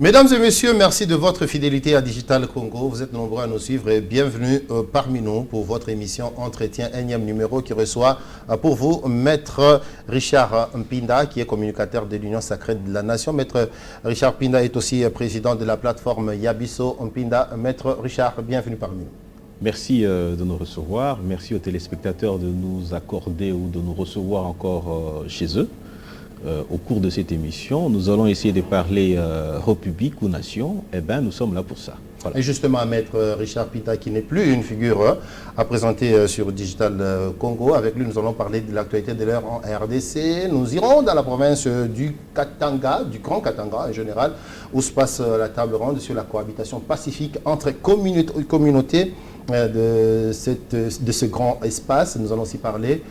Mesdames et messieurs, merci de votre fidélité à Digital Congo. Vous êtes nombreux à nous suivre et bienvenue parmi nous pour votre émission Entretien, énième numéro qui reçoit pour vous Maître Richard Mpinda, qui est communicateur de l'Union Sacrée de la Nation. Maître Richard Mpinda est aussi président de la plateforme Yabiso Mpinda. Maître Richard, bienvenue parmi nous. Merci de nous recevoir. Merci aux téléspectateurs de nous accorder ou de nous recevoir encore chez eux. Au cours de cette émission, nous allons essayer de parler République ou Nation. Eh bien, nous sommes là pour ça. Voilà. Et justement, Maître Richard Mpinda, qui n'est plus une figure à présenter sur Digital Congo. Avec lui, nous allons parler de l'actualité de l'heure en RDC. Nous irons dans la province du Katanga, du Grand Katanga en général, où se passe la table ronde sur la cohabitation pacifique entre communautés de ce grand espace. Nous allons aussi parler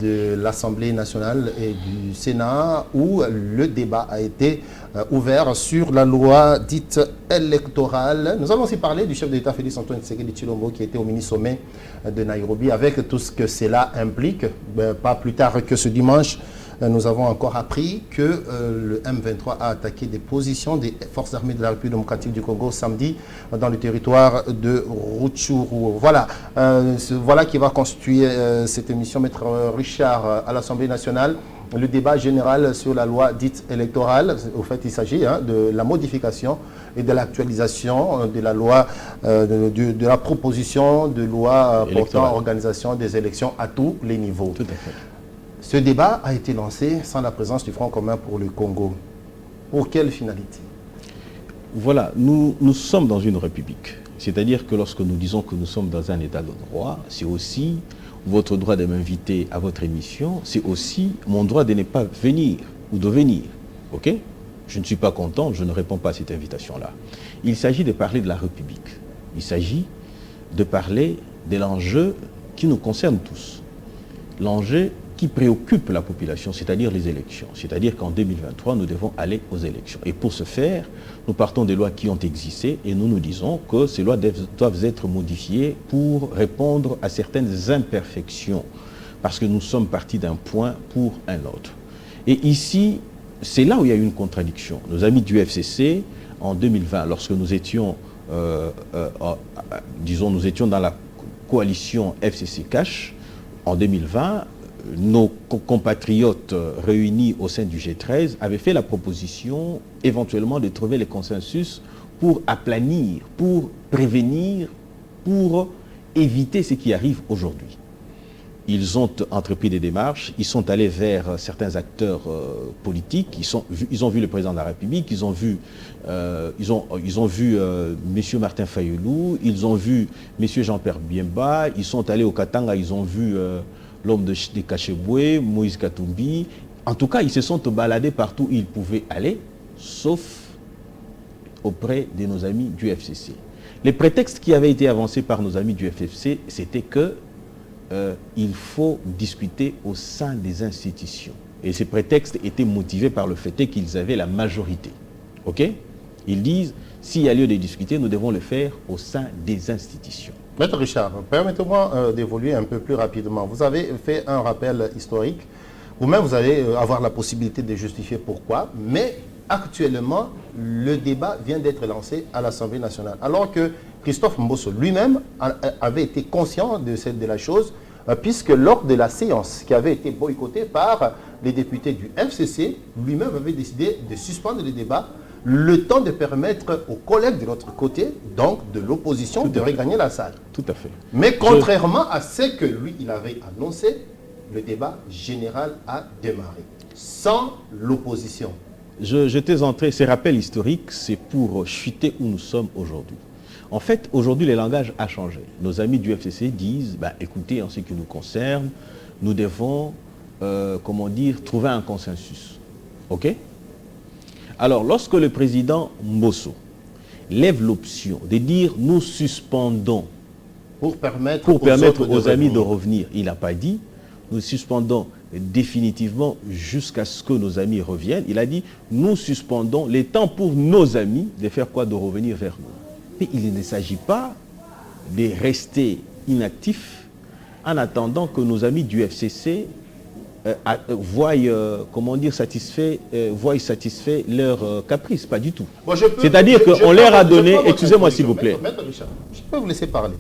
de l'Assemblée nationale et du Sénat, où le débat a été ouvert sur la loi dite électorale. Nous allons aussi parler du chef de l'État Félix Antoine Tshisekedi Tshilombo, qui était au mini-sommet de Nairobi, avec tout ce que cela implique. Pas plus tard que ce dimanche, nous avons encore appris que le M23 a attaqué des positions des forces armées de la République démocratique du Congo samedi dans le territoire de Rutshuru. Voilà, voilà qui va constituer cette émission. Maître Richard, à l'Assemblée nationale, le débat général sur la loi dite électorale. Au fait, il s'agit de la modification et de l'actualisation de la loi, de la proposition de loi portant organisation des élections à tous les niveaux. Tout à fait. Ce débat a été lancé sans la présence du Front commun pour le Congo. Pour quelle finalité? Voilà, nous sommes dans une république. C'est-à-dire que lorsque nous disons que nous sommes dans un état de droit, c'est aussi votre droit de m'inviter à votre émission, c'est aussi mon droit de ne pas venir ou de venir. Ok? Je ne suis pas content, je ne réponds pas à cette invitation-là. Il s'agit de parler de la république. Il s'agit de parler de l'enjeu qui nous concerne tous. L'enjeu qui préoccupe la population, c'est-à-dire les élections. C'est-à-dire qu'en 2023, nous devons aller aux élections. Et pour ce faire, nous partons des lois qui ont existé et nous nous disons que ces lois doivent être modifiées pour répondre à certaines imperfections, parce que nous sommes partis d'un point pour un autre. Et ici, c'est là où il y a eu une contradiction. Nos amis du FCC, en 2020, lorsque nous étions, disons, nous étions dans la coalition FCC-Cash, en 2020, nos compatriotes réunis au sein du G13 avaient fait la proposition éventuellement de trouver le consensus pour aplanir, pour prévenir, pour éviter ce qui arrive aujourd'hui. Ils ont entrepris des démarches, ils sont allés vers certains acteurs politiques, ils ont vu le président de la République, ils ont vu M. Martin Fayulu, ils ont vu M. Jean-Pierre Biemba, ils sont allés au Katanga, ils ont vu l'homme de Kacheboué, Moïse Katumbi. En tout cas, ils se sont baladés partout où ils pouvaient aller, sauf auprès de nos amis du FCC. Les prétextes qui avaient été avancés par nos amis du FCC, c'était que il faut discuter au sein des institutions. Et ces prétextes étaient motivés par le fait qu'ils avaient la majorité. Ok? Ils disent, s'il y a lieu de discuter, nous devons le faire au sein des institutions. Maître Richard, permettez-moi d'évoluer un peu plus rapidement. Vous avez fait un rappel historique. Vous-même, vous allez avoir la possibilité de justifier pourquoi. Mais actuellement, le débat vient d'être lancé à l'Assemblée nationale. Alors que Christophe Mbosso lui-même avait été conscient de la chose, puisque lors de la séance qui avait été boycottée par les députés du FCC, lui-même avait décidé de suspendre le débat, le temps de permettre aux collègues de l'autre côté, donc de l'opposition, de regagner la salle. Tout à fait. Mais contrairement à ce que lui, il avait annoncé, le débat général a démarré, sans l'opposition. Je t'ai entré, ces rappels historiques, c'est pour chuter où nous sommes aujourd'hui. En fait, aujourd'hui, le langage a changé. Nos amis du FCC disent, écoutez, en ce qui nous concerne, nous devons, trouver un consensus. OK? Alors, lorsque le président Mbosso lève l'option de dire, nous suspendons pour permettre aux amis de revenir, il n'a pas dit, nous suspendons définitivement jusqu'à ce que nos amis reviennent. Il a dit, nous suspendons les temps pour nos amis de faire quoi? De revenir vers nous. Mais il ne s'agit pas de rester inactifs en attendant que nos amis du FCC voient, comment dire, voient satisfait leurs caprices, pas du tout. Bon, c'est-à-dire qu'on leur a donné, excusez-moi s'il vous plaît. Maître Richard, je peux vous laisser parler.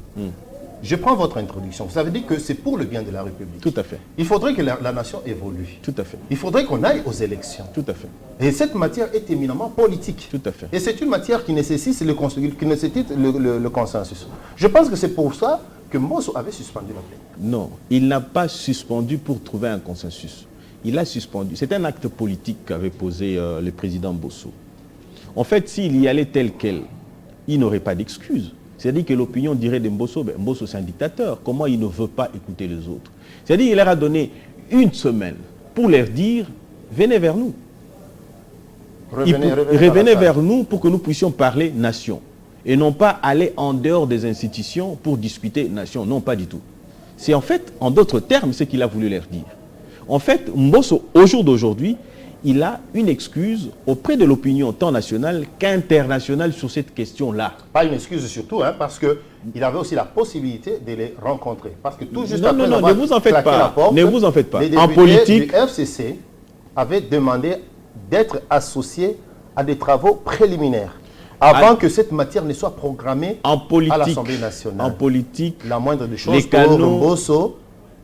Je prends votre introduction. Vous avez dit que c'est pour le bien de la République. Tout à fait. Il faudrait que la nation évolue. Tout à fait. Il faudrait qu'on aille aux élections. Tout à fait. Et cette matière est éminemment politique. Tout à fait. Et c'est une matière qui nécessite le consensus. Je pense que c'est pour ça que Mbosso avait suspendu la plénière. Non, il n'a pas suspendu pour trouver un consensus. Il a suspendu. C'est un acte politique qu'avait posé le président Mbosso. En fait, s'il y allait tel quel, il n'aurait pas d'excuse. C'est-à-dire que l'opinion dirait de Mbosso, Mbosso c'est un dictateur. Comment il ne veut pas écouter les autres? C'est-à-dire qu'il leur a donné une semaine pour leur dire, venez vers nous. Revenez vers nous pour que nous puissions parler nation. Et non pas aller en dehors des institutions pour discuter nation. Non, pas du tout. C'est en fait, en d'autres termes, ce qu'il a voulu leur dire. En fait, Mbosso, au jour d'aujourd'hui, il a une excuse auprès de l'opinion tant nationale qu'internationale sur cette question-là. Pas une excuse surtout, hein, parce qu'il avait aussi la possibilité de les rencontrer. Parce que tout juste après ne vous en faites pas. Porte, ne vous en faites pas. Les en politique, du FCC avaient demandé d'être associés à des travaux préliminaires avant que cette matière ne soit programmée à l'Assemblée nationale. En politique, la moindre des choses pour Mbosso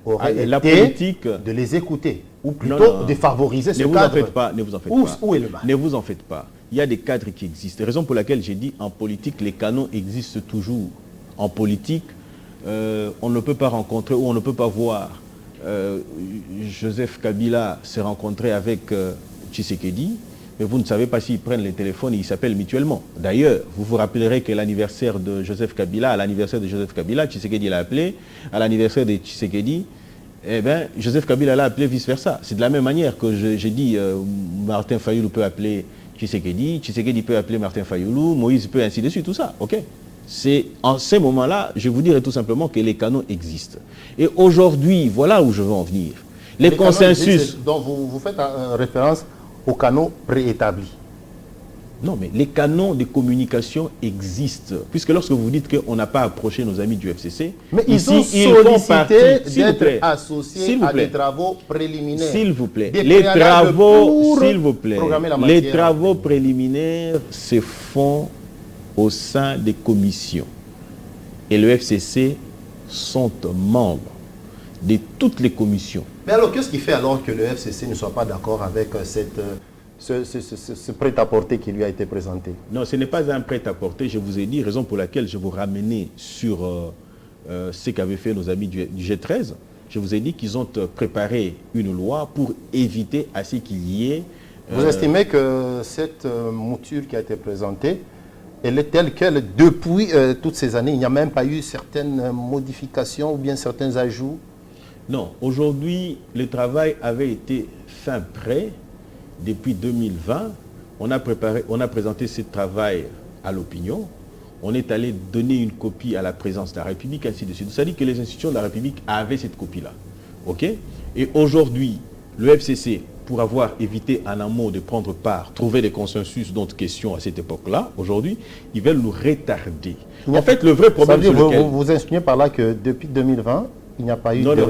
aurait été de les écouter. Ou plutôt de favoriser ce cadre. Ne vous en faites pas. Où est le bas? Ne vous en faites pas. Il y a des cadres qui existent. Raison pour laquelle j'ai dit en politique, les canons existent toujours. En politique, on ne peut pas rencontrer ou on ne peut pas voir Joseph Kabila se rencontrer avec Tshisekedi, mais vous ne savez pas s'ils prennent les téléphones et ils s'appellent mutuellement. D'ailleurs, vous vous rappellerez que l'anniversaire de Joseph Kabila, Tshisekedi l'a appelé, à l'anniversaire de Tshisekedi, eh bien, Joseph Kabila l'a appelé vice-versa. C'est de la même manière que j'ai dit Martin Fayoulou peut appeler Tshisekedi, Tshisekedi peut appeler Martin Fayoulou, Moïse peut ainsi de suite, tout ça. Ok. C'est en ces moments-là, je vous dirais tout simplement que les canons existent. Et aujourd'hui, voilà où je veux en venir. Les consensus... Donc vous faites référence aux canaux préétablis. Non, mais les canons de communication existent. Puisque lorsque vous dites qu'on n'a pas approché nos amis du FCC, mais ici, ils ont sollicité d'être associés à des travaux préliminaires. S'il vous plaît. Les travaux, s'il vous plaît. Les travaux préliminaires se font au sein des commissions. Et le FCC sont membres de toutes les commissions. Mais alors, qu'est-ce qui fait alors que le FCC ne soit pas d'accord avec ce prêt-à-porter qui lui a été présenté? Non, ce n'est pas un prêt-à-porter, je vous ai dit, raison pour laquelle je vous ramenais sur ce qu'avaient fait nos amis du G13. Je vous ai dit qu'ils ont préparé une loi pour éviter à ce qu'il y ait... Vous estimez que cette mouture qui a été présentée, elle est telle qu'elle, depuis toutes ces années, il n'y a même pas eu certaines modifications ou bien certains ajouts? Non, aujourd'hui, le travail avait été fin prêt. Depuis 2020, on a présenté ce travail à l'opinion. On est allé donner une copie à la présidence de la République, ainsi de suite. C'est-à-dire que les institutions de la République avaient cette copie-là. OK? Et aujourd'hui, le FCC, pour avoir évité en amont de prendre part, trouver des consensus d'autres questions à cette époque-là, aujourd'hui, ils veulent nous retarder. En fait, le vrai problème... Ça veut dire, vous insinuez par là que depuis 2020, il n'y a pas eu de retouche.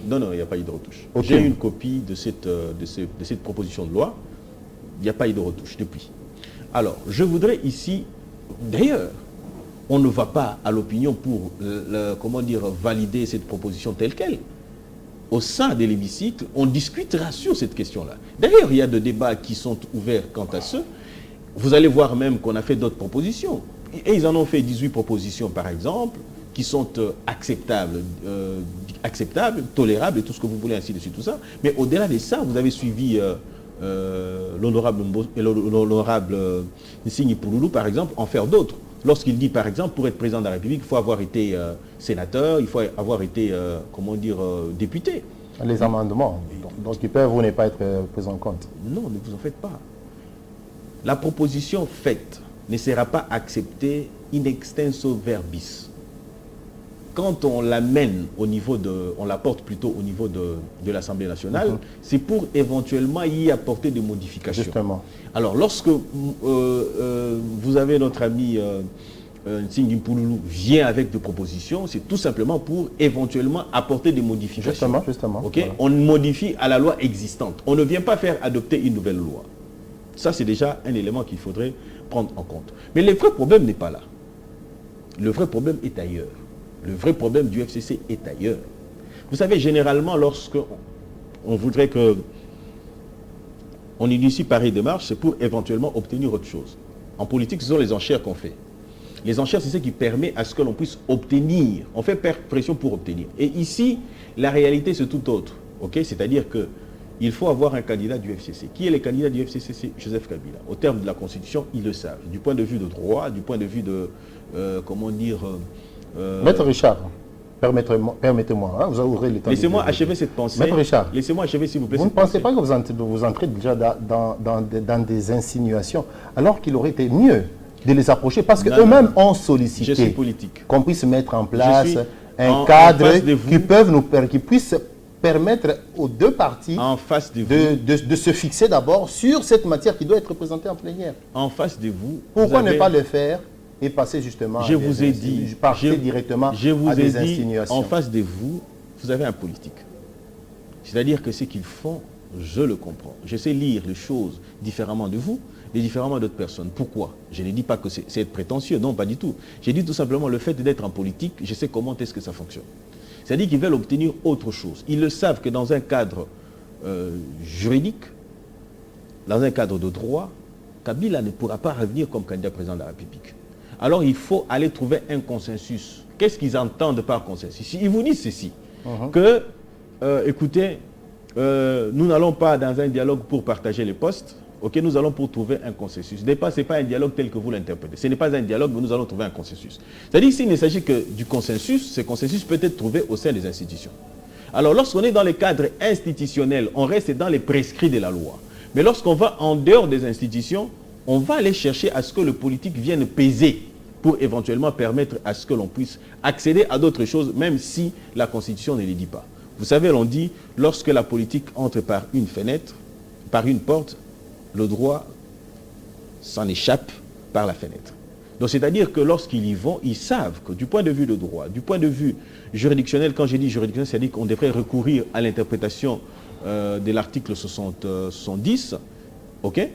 Non, il n'y a pas eu de retouche. Okay. J'ai une copie de cette proposition de loi. Il n'y a pas eu de retouche depuis. Alors, je voudrais ici, d'ailleurs, on ne va pas à l'opinion pour, valider cette proposition telle qu'elle. Au sein de l'hémicycle, on discutera sur cette question-là. D'ailleurs, il y a des débats qui sont ouverts quant à ce. Vous allez voir même qu'on a fait d'autres propositions. Et ils en ont fait 18 propositions, par exemple, qui sont acceptables, tolérables, et tout ce que vous voulez, ainsi de suite, tout ça. Mais au-delà de ça, vous avez suivi l'honorable Nsigni Pouloulou, par exemple, en faire d'autres. Lorsqu'il dit, par exemple, pour être président de la République, il faut avoir été sénateur, il faut avoir été, député. Les amendements, donc ils peuvent ou ne pas être pris en compte. Non, ne vous en faites pas. La proposition faite ne sera pas acceptée in extenso verbis. Quand on l'amène au niveau de, on la porte plutôt au niveau de l'Assemblée nationale, c'est pour éventuellement y apporter des modifications. Justement. Alors, lorsque vous avez notre ami Nsinghi Mpululu vient avec des propositions, c'est tout simplement pour éventuellement apporter des modifications. Justement. Okay, voilà. On modifie à la loi existante. On ne vient pas faire adopter une nouvelle loi. Ça, c'est déjà un élément qu'il faudrait prendre en compte. Mais le vrai problème n'est pas là. Le vrai problème est ailleurs. Le vrai problème du FCC est ailleurs. Vous savez, généralement, lorsque on voudrait que on initie pareille démarche, c'est pour éventuellement obtenir autre chose. En politique, ce sont les enchères qu'on fait. Les enchères, c'est ce qui permet à ce que l'on puisse obtenir. On fait pression pour obtenir. Et ici, la réalité, c'est tout autre. Okay? C'est-à-dire qu'il faut avoir un candidat du FCC. Qui est le candidat du FCC? C'est Joseph Kabila. Au terme de la Constitution, ils le savent. Du point de vue de droit, du point de vue de... comment dire... Maître Richard, permettez-moi, hein, vous ouvrez le temps. Laissez-moi achever cette pensée. Maître Richard, laissez-moi achever, s'il vous plaît. Vous ne pensez pas que vous entrez déjà dans des insinuations, alors qu'il aurait été mieux de les approcher, parce qu'eux-mêmes ont sollicité qu'on puisse mettre en place un cadre qui puisse permettre aux deux parties de se fixer d'abord sur cette matière qui doit être présentée en plénière. En face de vous, pourquoi ne pas le faire et passer justement directement à des insinuations. En face de vous, vous avez un politique. C'est-à-dire que ce qu'ils font, je le comprends. Je sais lire les choses différemment de vous et différemment d'autres personnes. Pourquoi? Je ne dis pas que c'est être prétentieux, non, pas du tout. J'ai dit tout simplement le fait d'être en politique, je sais comment est-ce que ça fonctionne. C'est-à-dire qu'ils veulent obtenir autre chose. Ils le savent que dans un cadre juridique, dans un cadre de droit, Kabila ne pourra pas revenir comme candidat président de la République. Alors il faut aller trouver un consensus. Qu'est-ce qu'ils entendent par consensus? Ils vous disent ceci, que, écoutez, nous n'allons pas dans un dialogue pour partager les postes, ok, nous allons pour trouver un consensus. Ce n'est pas un dialogue tel que vous l'interprétez. Ce n'est pas un dialogue, mais nous allons trouver un consensus. C'est-à-dire qu'il ne s'agit que du consensus, ce consensus peut être trouvé au sein des institutions. Alors lorsqu'on est dans les cadres institutionnels, on reste dans les prescrits de la loi. Mais lorsqu'on va en dehors des institutions, on va aller chercher à ce que le politique vienne peser pour éventuellement permettre à ce que l'on puisse accéder à d'autres choses, même si la Constitution ne les dit pas. Vous savez, l'on dit, lorsque la politique entre par une fenêtre, par une porte, le droit s'en échappe par la fenêtre. Donc c'est-à-dire que lorsqu'ils y vont, ils savent que du point de vue de droit, du point de vue juridictionnel, quand j'ai dit juridictionnel, c'est-à-dire qu'on devrait recourir à l'interprétation de l'article 70, ok,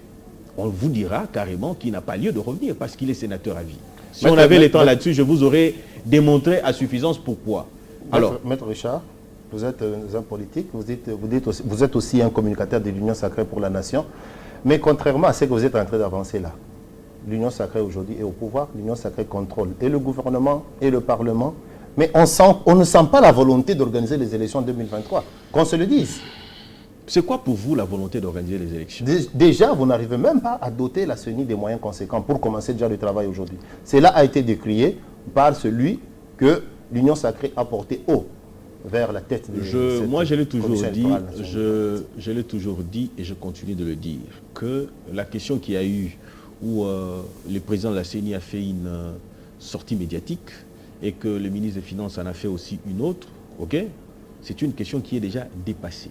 on vous dira carrément qu'il n'a pas lieu de revenir parce qu'il est sénateur à vie. Si on avait le temps là-dessus, je vous aurais démontré à suffisance pourquoi. Alors, Maître Richard, vous êtes un politique, vous êtes aussi un communicateur de l'Union sacrée pour la nation, mais contrairement à ce que vous êtes en train d'avancer là, l'Union sacrée aujourd'hui est au pouvoir, l'Union sacrée contrôle et le gouvernement et le Parlement, mais on ne sent pas la volonté d'organiser les élections en 2023, qu'on se le dise. C'est quoi pour vous la volonté d'organiser les élections? Déjà, vous n'arrivez même pas à doter la CENI des moyens conséquents pour commencer déjà le travail aujourd'hui. Cela a été décrié par celui que l'Union sacrée a porté haut vers la tête de Moi, je l'ai toujours dit, je l'ai toujours dit et je continue de le dire, que la question qu'il y a eu où le président de la CENI a fait une sortie médiatique et que le ministre des Finances en a fait aussi une autre, ok, c'est une question qui est déjà dépassée.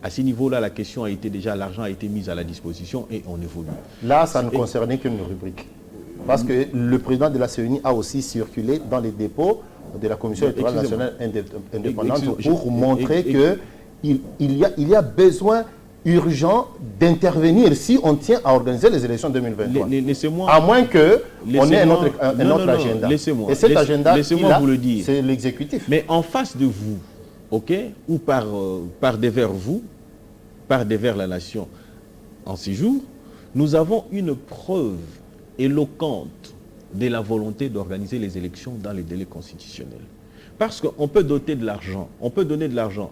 À ce niveau-là, la question a été déjà, l'argent a été mis à la disposition et on évolue. Là, ça ne concernait qu'une rubrique. Parce que le président de la CENI a aussi circulé dans les dépôts de la Commission électorale nationale indépendante pour montrer qu'il y a besoin urgent d'intervenir si on tient à organiser les élections 2023. À moins qu'on ait un autre agenda. Et cet agenda, c'est l'exécutif. Mais en face de vous, ok, ou par devers vous, par devers la nation en ces jours, nous avons une preuve éloquente de la volonté d'organiser les élections dans les délais constitutionnels. Parce qu'on peut doter de l'argent, on peut donner de l'argent,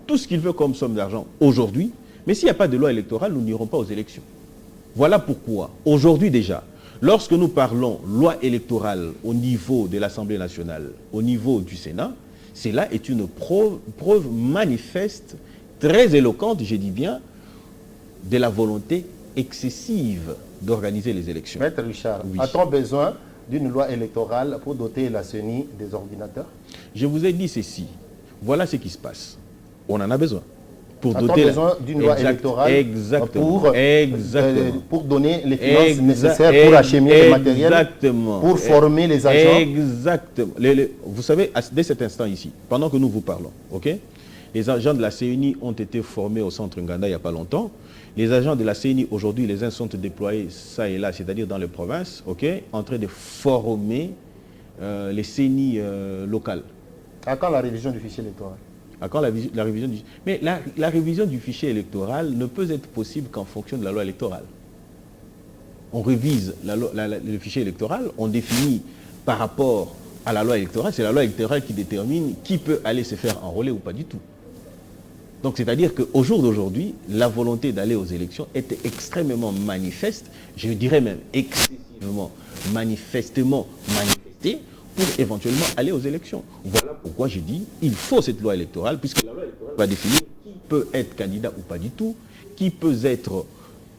tout ce qu'il veut comme somme d'argent aujourd'hui, mais s'il n'y a pas de loi électorale, nous n'irons pas aux élections. Voilà pourquoi, aujourd'hui déjà, lorsque nous parlons loi électorale au niveau de l'Assemblée nationale, au niveau du Sénat, cela est une preuve manifeste, très éloquente, je dis bien, de la volonté excessive d'organiser les élections. Maître Richard, a-t-on besoin d'une loi électorale pour doter la CENI des ordinateurs? Je vous ai dit ceci. Voilà ce qui se passe. On en a besoin. pour a-t-on doter besoin d'une loi électorale pour donner les finances nécessaires pour acheminer le matériel, pour former les agents? Exactement. Vous savez, dès cet instant ici, pendant que nous vous parlons, ok, les agents de la CENI ont été formés au centre Nganda il n'y a pas longtemps. Les agents de la CENI, aujourd'hui, les uns sont déployés ça et là, c'est-à-dire dans les provinces, ok, en train de former les CENI locales. À quand la révision du fichier électoral? À quand la révision du... Mais la révision du fichier électoral ne peut être possible qu'en fonction de la loi électorale. On révise le fichier électoral, on définit par rapport à la loi électorale, c'est la loi électorale qui détermine qui peut aller se faire enrôler ou pas du tout. Donc c'est-à-dire qu'au jour d'aujourd'hui, la volonté d'aller aux élections était extrêmement manifeste, je dirais même excessivement, manifestement manifestée, pour éventuellement aller aux élections. Voilà pourquoi j'ai dit il faut cette loi électorale, puisque la loi électorale va définir qui peut être candidat ou pas du tout, qui peut être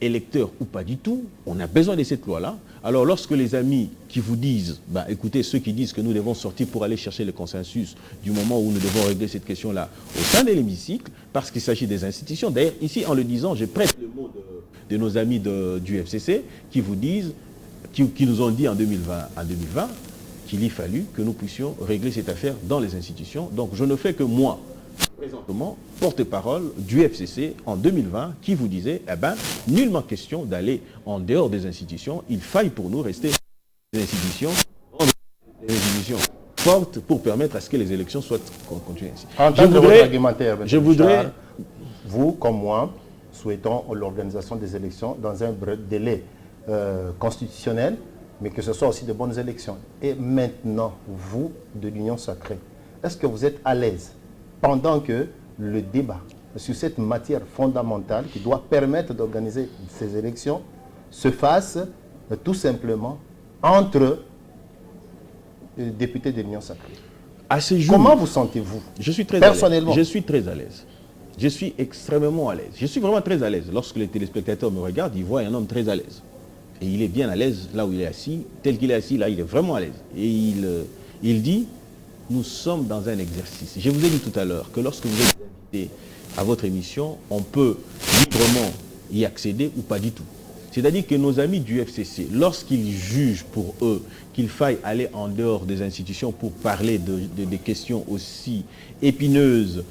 électeur ou pas du tout. On a besoin de cette loi-là. Alors lorsque les amis qui vous disent, bah, écoutez, ceux qui disent que nous devons sortir pour aller chercher le consensus du moment où nous devons régler cette question-là au sein de l'hémicycle, parce qu'il s'agit des institutions. D'ailleurs, ici, en le disant, je prête le mot de nos amis du FCC qui vous disent, qui nous ont dit en 2020, qu'il y fallu que nous puissions régler cette affaire dans les institutions. Donc je ne fais que moi, présentement, porte-parole du FCC en 2020, qui vous disait, eh ben, nullement question d'aller en dehors des institutions, il faille pour nous rester dans les institutions fortes pour permettre à ce que les élections soient continuées ainsi. En tant que votre argumentaire, vous comme moi, souhaitons l'organisation des élections dans un délai constitutionnel, mais que ce soit aussi de bonnes élections. Et maintenant, vous, de l'Union Sacrée, est-ce que vous êtes à l'aise pendant que le débat sur cette matière fondamentale qui doit permettre d'organiser ces élections se fasse tout simplement entre députés de l'Union Sacrée? À ce jour, comment vous sentez-vous? Je suis très personnellement. Je suis très à l'aise. Je suis extrêmement à l'aise. Je suis vraiment très à l'aise. Lorsque les téléspectateurs me regardent, ils voient un homme très à l'aise. Et il est bien à l'aise là où il est assis, tel qu'il est assis, là il est vraiment à l'aise. Et il dit, nous sommes dans un exercice. Je vous ai dit tout à l'heure que lorsque vous êtes invité à votre émission, on peut librement y accéder ou pas du tout. C'est-à-dire que nos amis du FCC, lorsqu'ils jugent pour eux qu'il faille aller en dehors des institutions pour parler des questions aussi épineuses,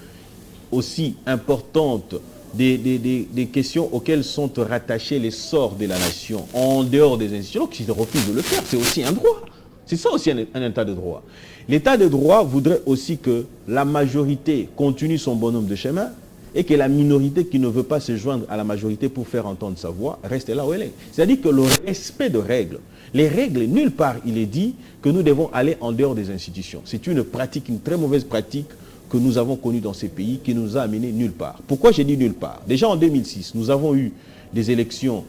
aussi importantes, des questions auxquelles sont rattachés les sorts de la nation en dehors des institutions, qui refusent de le faire, c'est aussi un droit. C'est ça aussi un état de droit. L'état de droit voudrait aussi que la majorité continue son bonhomme de chemin et que la minorité qui ne veut pas se joindre à la majorité pour faire entendre sa voix reste là où elle est. C'est-à-dire que le respect de règles, les règles, nulle part il est dit que nous devons aller en dehors des institutions. C'est une pratique, une très mauvaise pratique que nous avons connue dans ces pays, qui nous a amené nulle part. Pourquoi j'ai dit nulle part? Déjà en 2006, nous avons eu des élections,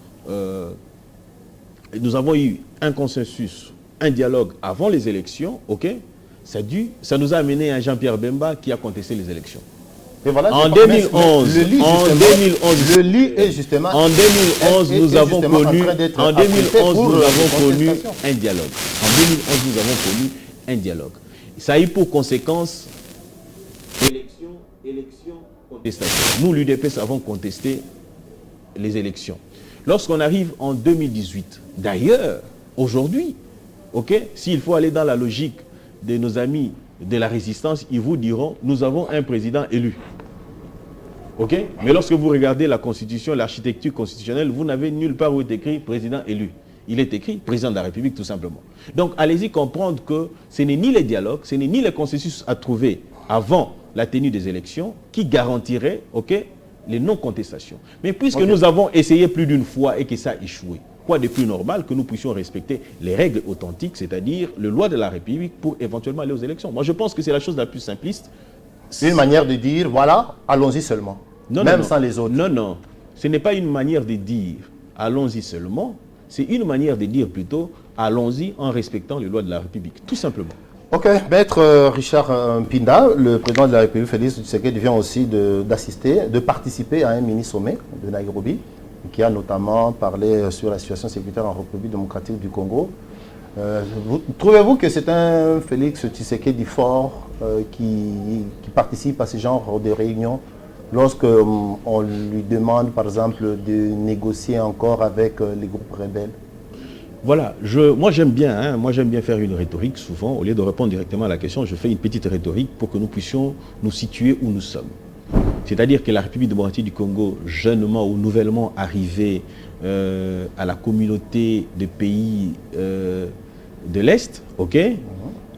nous avons eu un consensus, un dialogue avant les élections, ok? Ça nous a amené à Jean-Pierre Bemba qui a contesté les élections. Et voilà, en 2011, nous avons connu un dialogue. En 2011, nous avons connu un dialogue. Ça a eu pour conséquence élection, contestation. Nous, l'UDPS, avons contesté les élections. Lorsqu'on arrive en 2018, d'ailleurs, aujourd'hui, ok, s'il faut aller dans la logique de nos amis de la résistance, ils vous diront, nous avons un président élu. Ok? Mais lorsque vous regardez la constitution, l'architecture constitutionnelle, vous n'avez nulle part où est écrit président élu. Il est écrit président de la République, tout simplement. Donc, allez-y comprendre que ce n'est ni les dialogues, ce n'est ni les consensus à trouver avant la tenue des élections qui garantirait, ok, les non-contestations. Mais puisque nous avons essayé plus d'une fois et que ça a échoué, quoi de plus normal que nous puissions respecter les règles authentiques, c'est-à-dire les lois de la République pour éventuellement aller aux élections. Moi, je pense que c'est la chose la plus simpliste. C'est une manière de dire, voilà, allons-y seulement. Non, même non, sans les autres. Non, non. Ce n'est pas une manière de dire, allons-y seulement. C'est une manière de dire plutôt, allons-y en respectant les lois de la République, tout simplement. Ok, Maître Richard Mpinda, le président de la République, Félix Tshisekedi, vient aussi de participer à un mini-sommet de Nairobi, qui a notamment parlé sur la situation sécuritaire en République démocratique du Congo. Trouvez-vous que c'est un Félix Tshisekedi fort qui participe à ce genre de réunions lorsqu'on lui demande, par exemple, de négocier encore avec les groupes rebelles? Voilà, moi j'aime bien, moi j'aime bien faire une rhétorique souvent. Au lieu de répondre directement à la question, je fais une petite rhétorique pour que nous puissions nous situer où nous sommes. C'est-à-dire que la République démocratique du Congo, jeunement ou nouvellement arrivée à la communauté des pays de l'Est, ok,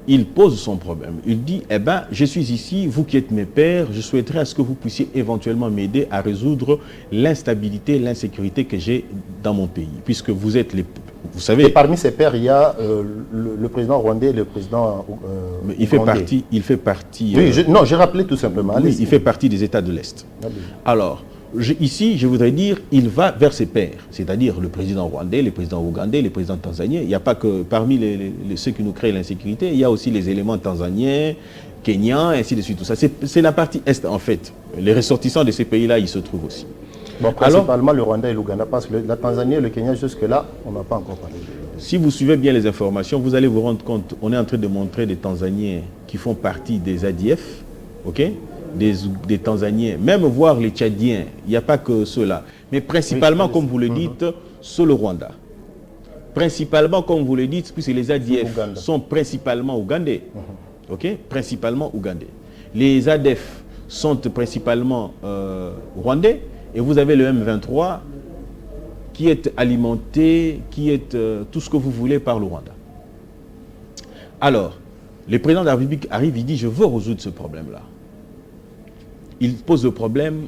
il pose son problème. Il dit, eh ben, je suis ici, vous qui êtes mes pères, je souhaiterais à ce que vous puissiez éventuellement m'aider à résoudre l'instabilité, l'insécurité que j'ai dans mon pays. Puisque vous êtes les... Vous savez... Et parmi ces pères, il y a le président rwandais et le président mais il fait partie... Oui, non, j'ai rappelé tout simplement. Oui, il fait partie des États de l'Est. Alors, ici, je voudrais dire, il va vers ses pairs, c'est-à-dire le président rwandais, le président ougandais, le président tanzanien. Il n'y a pas que parmi ceux qui nous créent l'insécurité, il y a aussi les éléments tanzaniens, kenyans, ainsi de suite. Tout ça. C'est la partie Est, en fait. Les ressortissants de ces pays-là, ils se trouvent aussi. Bon, principalement le Rwanda et l'Ouganda, parce que la Tanzanie et le Kenya, jusque-là, on n'a pas encore parlé. Si vous suivez bien les informations, vous allez vous rendre compte, on est en train de montrer des Tanzaniens qui font partie des ADF, ok, des Tanzaniens, même voir les Tchadiens, il n'y a pas que ceux-là. Mais principalement, comme vous le dites, c'est le Rwanda. Principalement, comme vous le dites, puisque les ADF sont principalement ougandais. Ok, principalement ougandais. Les ADF sont principalement rwandais. Et vous avez le M23 qui est alimenté, qui est tout ce que vous voulez par le Rwanda. Alors, le président de la République arrive, il dit, je veux résoudre ce problème-là. Il pose le problème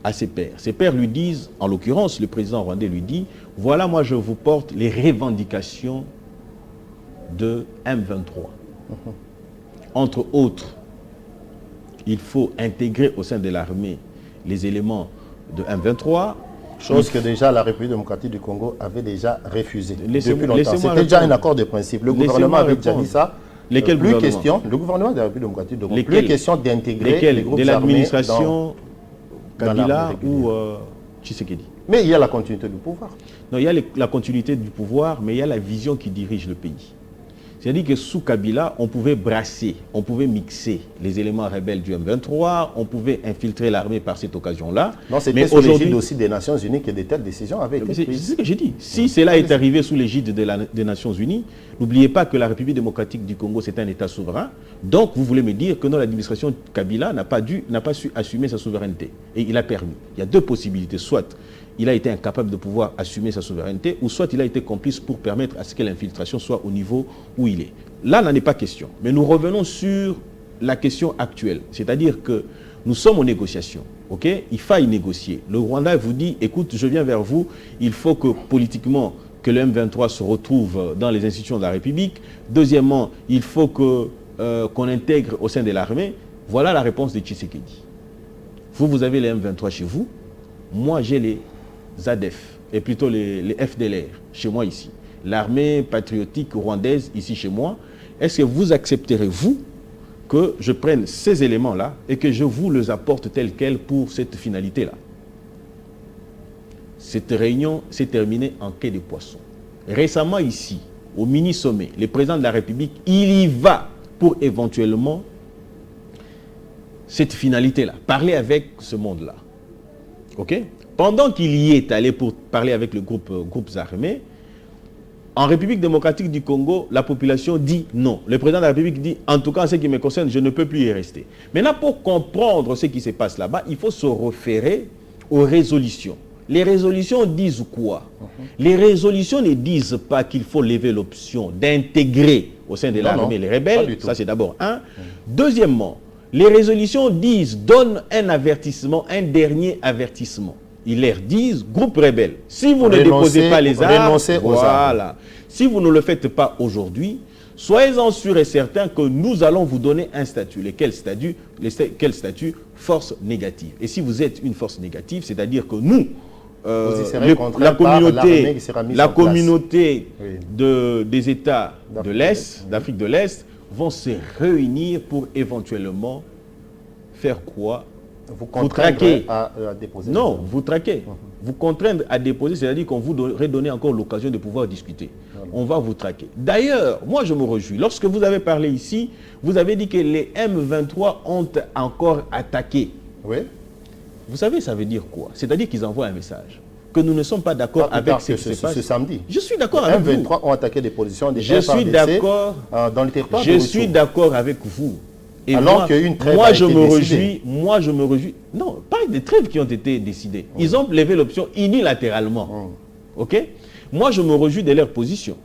à ses pairs. Ses pairs lui disent, en l'occurrence, le président rwandais lui dit, voilà, moi je vous porte les revendications de M23. Entre autres, il faut intégrer au sein de l'armée les éléments de M23. Chose que déjà la République démocratique du Congo avait déjà refusé depuis longtemps. C'était déjà un accord de principe. Le gouvernement avait déjà dit ça. Lesquels plus question, le gouvernement de la République démocratique du Congo, plus question d'intégrer les groupes de armés l'administration Kabila ou Tshisekedi. Mais il y a la continuité du pouvoir. Non, il y a la continuité du pouvoir, mais il y a la vision qui dirige le pays. C'est-à-dire que sous Kabila, on pouvait brasser, on pouvait mixer les éléments rebelles du M23, on pouvait infiltrer l'armée par cette occasion-là. Non, c'était sous l'égide aussi des Nations Unies que de telles décisions avaient été prises. C'est ce que j'ai dit. Si cela est arrivé sous l'égide des Nations Unies, n'oubliez pas que la République démocratique du Congo, c'est un État souverain. Donc, vous voulez me dire que non, l'administration Kabila n'a pas su assumer sa souveraineté. Et il a permis. Il y a deux possibilités. Soit il a été incapable de pouvoir assumer sa souveraineté, ou soit il a été complice pour permettre à ce que l'infiltration soit au niveau où il est. Là, n'en est pas question. Mais nous revenons sur la question actuelle. C'est-à-dire que nous sommes aux négociations. Ok, il faille négocier. Le Rwanda vous dit, écoute, je viens vers vous, il faut que politiquement, que le M23 se retrouve dans les institutions de la République. Deuxièmement, il faut qu'on intègre au sein de l'armée. Voilà la réponse de Tshisekedi. Vous avez les M23 chez vous. Moi, j'ai les ADF, et plutôt les FDLR, chez moi ici. L'armée patriotique rwandaise, ici chez moi. Est-ce que vous accepterez, vous, que je prenne ces éléments-là et que je vous les apporte tels quels pour cette finalité-là? Cette réunion s'est terminée en quai des poissons. Récemment ici, au mini-sommet, le président de la République, il y va pour éventuellement cette finalité-là, parler avec ce monde-là. Ok? Pendant qu'il y est allé pour parler avec les groupes armés, en République démocratique du Congo, la population dit non. Le président de la République dit, en tout cas en ce qui me concerne, je ne peux plus y rester. Maintenant, pour comprendre ce qui se passe là-bas, il faut se référer aux résolutions. Les résolutions disent quoi? Les résolutions ne disent pas qu'il faut lever l'option d'intégrer au sein de l'armée les rebelles. Ça, c'est d'abord un. Deuxièmement, les résolutions disent, donnent un avertissement, un dernier avertissement. Ils leur disent, groupe rebelle, si vous ne déposez pas les armes, voilà. Si vous ne le faites pas aujourd'hui, soyez-en sûrs et certains que nous allons vous donner un statut. Quel statut? Force négative. Et si vous êtes une force négative, c'est-à-dire que nous, la communauté des États de l'Est, d'Afrique de l'Est, vont se réunir pour éventuellement faire quoi? Vous traquez à déposer. Non, vous traquez. Vous contraindre à déposer, c'est-à-dire qu'on vous redonner encore l'occasion de pouvoir discuter. On va vous traquer. D'ailleurs, moi je me réjouis. Lorsque vous avez parlé ici, vous avez dit que les M23 ont encore attaqué. Oui. Vous savez, ça veut dire quoi? C'est-à-dire qu'ils envoient un message que nous ne sommes pas d'accord avec ce qui se passe. Ce samedi. Je suis d'accord avec vous. M23 ont attaqué des positions des Je suis d'accord dans le territoire. Je suis d'accord avec vous. Et alors qu'une trêve moi, a je été me décidée. réjouis. Non, pas des trêves qui ont été décidées. Ils ont levé l'option unilatéralement. OK? Moi, je me réjouis de leur position.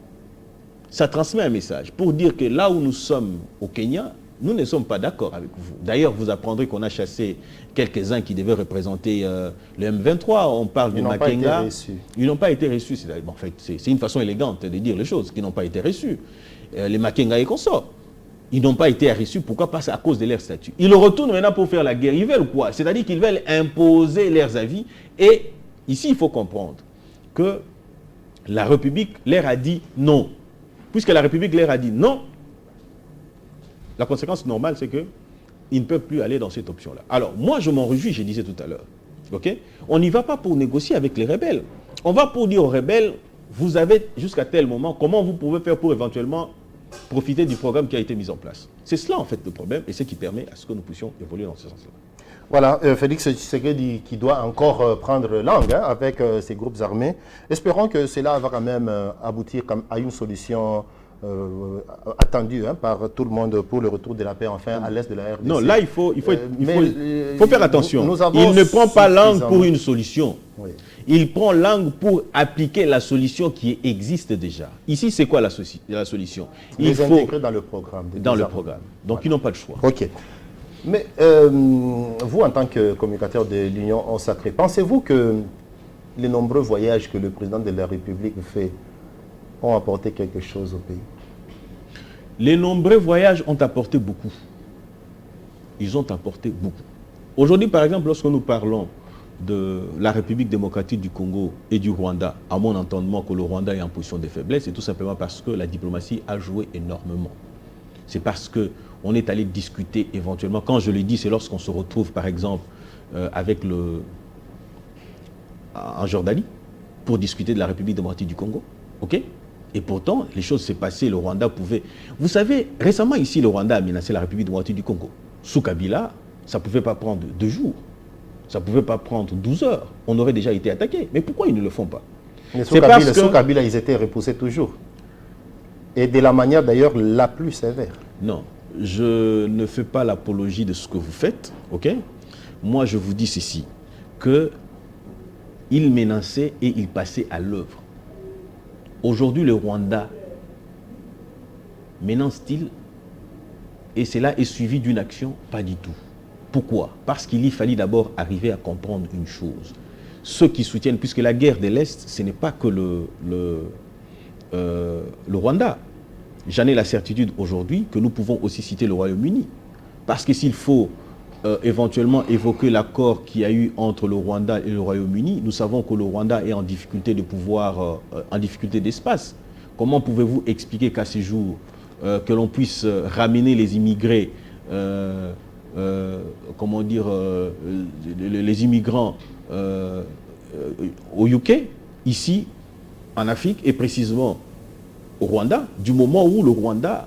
Ça transmet un message pour dire que là où nous sommes au Kenya, nous ne sommes pas d'accord avec vous. D'ailleurs, vous apprendrez qu'on a chassé quelques-uns qui devaient représenter le M23. On parle du Makenga. Ils n'ont pas été reçus. En fait, c'est une façon élégante de dire les choses, qui n'ont pas été reçus. Les Makenga et consorts. Ils n'ont pas été reçus. Pourquoi? Parce à cause de leur statut. Ils retournent maintenant pour faire la guerre. Ils veulent quoi? C'est-à-dire qu'ils veulent imposer leurs avis. Et ici, il faut comprendre que la République leur a dit non. Puisque la République leur a dit non, la conséquence normale, c'est qu'ils ne peuvent plus aller dans cette option-là. Alors, moi, je m'en réjouis, je disais tout à l'heure. Okay? On n'y va pas pour négocier avec les rebelles. On va pour dire aux rebelles, vous avez jusqu'à tel moment, comment vous pouvez faire pour éventuellement profiter du programme qui a été mis en place. C'est cela, en fait, le problème, et ce qui permet à ce que nous puissions évoluer dans ce sens-là. Voilà, Félix Tshisekedi qui doit encore prendre langue avec ces groupes armés. Espérons que cela va quand même aboutir à une solution attendue par tout le monde pour le retour de la paix enfin à l'est de la RDC. Non, là, il faut faire attention. Il ne prend pas langue pour une solution. Oui. Il prend langue pour appliquer la solution qui existe déjà. Ici, c'est quoi la solution? Il faut intégrer dans le programme. Dans le programme. Donc, voilà. Ils n'ont pas de choix. OK. Mais vous, en tant que communicateur de l'Union sacrée, pensez-vous que les nombreux voyages que le président de la République fait ont apporté quelque chose au pays? Les nombreux voyages ont apporté beaucoup. Ils ont apporté beaucoup. Aujourd'hui, par exemple, lorsque nous parlons de la République démocratique du Congo et du Rwanda, à mon entendement que le Rwanda est en position de faiblesse, c'est tout simplement parce que la diplomatie a joué énormément. C'est parce qu'on est allé discuter éventuellement. Quand je le dis, c'est lorsqu'on se retrouve, par exemple, en Jordanie, pour discuter de la République démocratique du Congo. OK? Et pourtant, les choses s'est passées, le Rwanda pouvait... Vous savez, récemment ici, le Rwanda a menacé la République démocratique du Congo. Sous Kabila, ça ne pouvait pas prendre 2 jours. Ça ne pouvait pas prendre 12 heures. On aurait déjà été attaqué. Mais pourquoi ils ne le font pas? Mais sous Kabila, ils étaient repoussés toujours. Et de la manière d'ailleurs la plus sévère. Non, je ne fais pas l'apologie de ce que vous faites, ok? Moi, je vous dis ceci, qu'ils menaçaient et ils passaient à l'œuvre. Aujourd'hui, le Rwanda menace-t-il? Et cela est suivi d'une action? Pas du tout. Pourquoi? Parce qu'il y fallait d'abord arriver à comprendre une chose. Ceux qui soutiennent, puisque la guerre de l'Est, ce n'est pas que le Rwanda. J'en ai la certitude aujourd'hui que nous pouvons aussi citer le Royaume-Uni. Parce que s'il faut éventuellement évoquer l'accord qu'il y a eu entre le Rwanda et le Royaume-Uni, nous savons que le Rwanda est en difficulté de pouvoir, en difficulté d'espace. Comment pouvez-vous expliquer qu'à ce jour, que l'on puisse ramener les immigrés, comment dire, les immigrants au UK, ici, en Afrique, et précisément au Rwanda, du moment où le Rwanda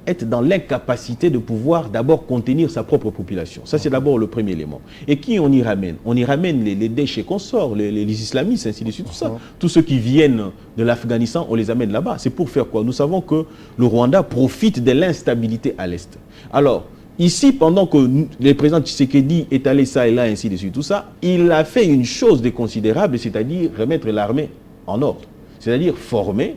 est dans l'incapacité de pouvoir d'abord contenir sa propre population. Ça, c'est d'abord le premier élément. Et qui on y ramène? On y ramène les déchets qu'on sort, les islamistes, ainsi de suite, tout ça. Tous ceux qui viennent de l'Afghanistan, on les amène là-bas. C'est pour faire quoi? Nous savons que le Rwanda profite de l'instabilité à l'Est. Alors, ici, pendant que le président Tshisekedi est allé ça et là, ainsi de suite, tout ça, il a fait une chose de considérable, c'est-à-dire remettre l'armée en ordre. C'est-à-dire former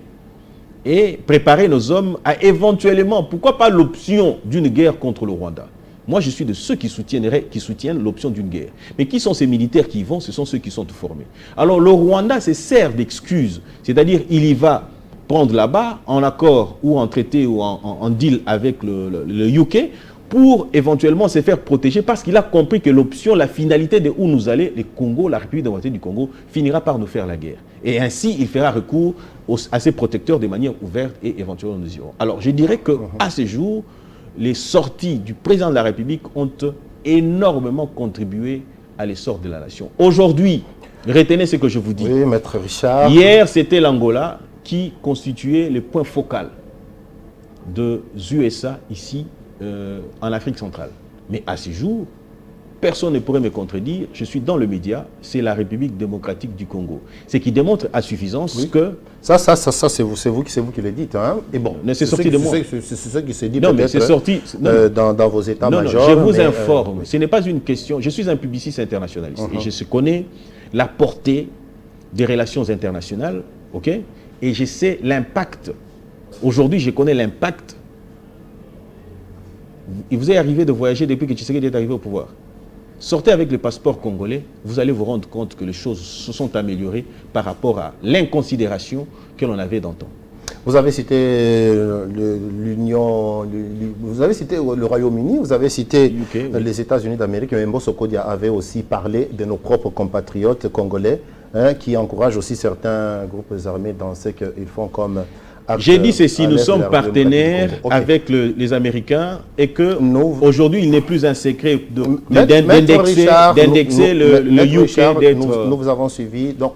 et préparer nos hommes à éventuellement, pourquoi pas l'option d'une guerre contre le Rwanda. Moi, je suis de ceux qui soutiennent l'option d'une guerre. Mais qui sont ces militaires qui y vont? Ce sont ceux qui sont formés. Alors, le Rwanda se sert d'excuses. C'est-à-dire, il y va prendre là-bas, en accord ou en traité ou en deal avec le UK, pour éventuellement se faire protéger parce qu'il a compris que l'option, la finalité de où nous allons, le Congo, la République démocratique du Congo, finira par nous faire la guerre. Et ainsi, il fera recours à ses protecteurs de manière ouverte et éventuellement nous irons. Alors, je dirais qu'à ce jour, les sorties du président de la République ont énormément contribué à l'essor de la nation. Aujourd'hui, retenez ce que je vous dis. Oui, Maître Richard. Hier, c'était l'Angola qui constituait le point focal des USA ici, en Afrique centrale. Mais à ce jour, personne ne pourrait me contredire, je suis dans le média, c'est la République démocratique du Congo. Ce qui démontre à suffisance que... Ça c'est vous qui le dites. Hein. Et bon, c'est sorti de moi. C'est ce qui s'est dit peut-être dans vos états-majors. Je vous informe. Ce n'est pas une question... Je suis un publiciste internationaliste et je connais la portée des relations internationales, ok? Et je sais l'impact. Aujourd'hui, je connais l'impact. Il vous est arrivé de voyager depuis que Tshisekedi est arrivé au pouvoir. Sortez avec le passeport congolais, vous allez vous rendre compte que les choses se sont améliorées par rapport à l'inconsidération que l'on avait d'antan. Vous avez cité l'Union, vous avez cité le Royaume-Uni, vous avez cité UK, oui. Les États-Unis d'Amérique. Mbosso Kodia avait aussi parlé de nos propres compatriotes congolais qui encouragent aussi certains groupes armés dans ce qu'ils font comme... J'ai dit ceci, nous sommes partenaires avec les Américains et que aujourd'hui il n'est plus un secret d'indexer le UK. Nous vous avons suivi. Donc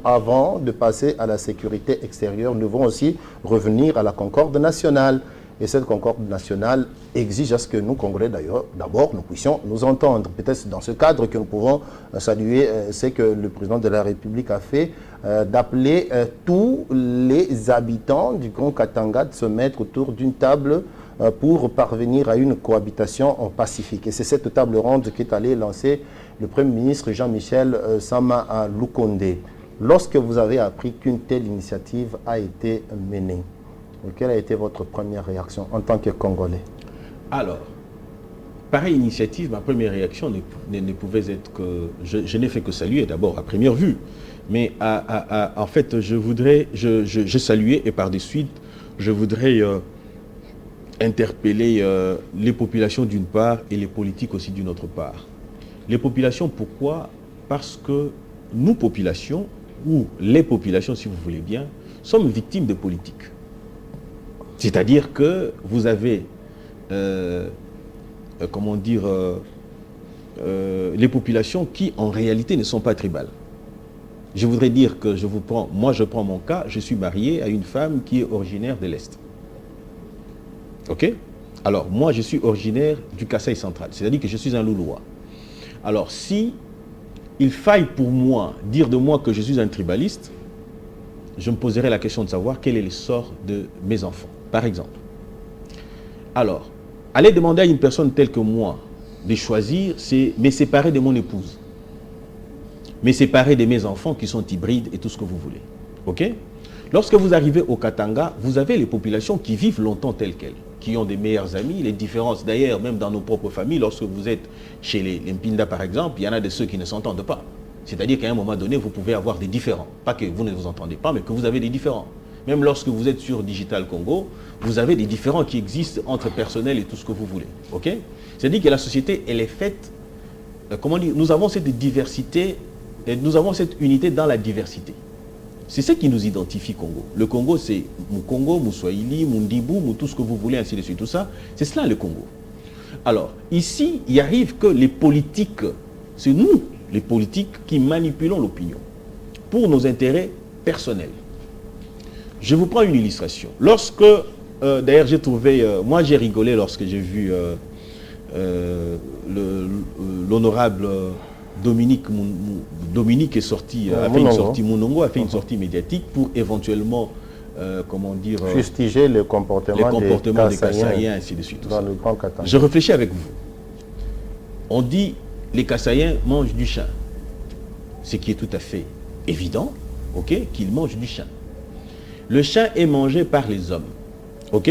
avant de passer à la sécurité extérieure, nous devons aussi revenir à la concorde nationale. Et cette concorde nationale exige à ce que nous, Congolais d'ailleurs, d'abord, nous puissions nous entendre. Peut-être dans ce cadre que nous pouvons saluer ce que le président de la République a fait, d'appeler tous les habitants du Grand Katanga de se mettre autour d'une table pour parvenir à une cohabitation pacifique. Et c'est cette table ronde qu'est allé lancer le Premier ministre Jean-Michel Sama Lukonde. Lorsque vous avez appris qu'une telle initiative a été menée, quelle a été votre première réaction en tant que Congolais? Alors, pareille initiative, ma première réaction ne pouvait être que... Je n'ai fait que saluer d'abord à première vue. Mais en fait, je saluais et par de suite, je voudrais interpeller les populations d'une part et les politiques aussi d'une autre part. Les populations, pourquoi? Parce que nous, populations, ou les populations, si vous voulez bien, sommes victimes de politique. C'est-à-dire que vous avez, comment dire, les populations qui en réalité ne sont pas tribales. Je voudrais dire que moi je prends mon cas, je suis marié à une femme qui est originaire de l'Est. Ok? Alors moi je suis originaire du Kasaï central, c'est-à-dire que je suis un Loulois. Alors si il faille pour moi dire de moi que je suis un tribaliste, je me poserai la question de savoir quel est le sort de mes enfants. Par exemple. Alors, aller demander à une personne telle que moi de choisir, c'est me séparer de mon épouse, me séparer de mes enfants qui sont hybrides et tout ce que vous voulez. Ok? Lorsque vous arrivez au Katanga, vous avez les populations qui vivent longtemps telles quelles, qui ont des meilleurs amis, les différences d'ailleurs, même dans nos propres familles, lorsque vous êtes chez les Mpinda par exemple, il y en a de ceux qui ne s'entendent pas. C'est-à-dire qu'à un moment donné, vous pouvez avoir des différends. Pas que vous ne vous entendez pas, mais que vous avez des différends. Même lorsque vous êtes sur Digital Congo, vous avez des différends qui existent entre personnel et tout ce que vous voulez. Ok? C'est-à-dire que la société, elle est faite, comment dire, nous avons cette diversité, et nous avons cette unité dans la diversité. C'est ce qui nous identifie Congo. Le Congo, c'est Mukongo, Mouswahili, Mundibou, tout ce que vous voulez, ainsi de suite, tout ça. C'est cela le Congo. Alors, ici, il arrive que les politiques, c'est nous, les politiques, qui manipulons l'opinion pour nos intérêts personnels. Je vous prends une illustration. Lorsque, d'ailleurs j'ai trouvé, moi j'ai rigolé lorsque j'ai vu l'honorable Dominique est sorti, a fait une sortie, Mounongo a fait une sortie médiatique pour éventuellement, comment dire... fustiger le comportement des Kassaïens, ainsi de suite. Dans le Grand Katanga. Je réfléchis avec vous. On dit les Kassaïens mangent du chien. Ce qui est tout à fait évident, ok, qu'ils mangent du chien. Le chien est mangé par les hommes, ok,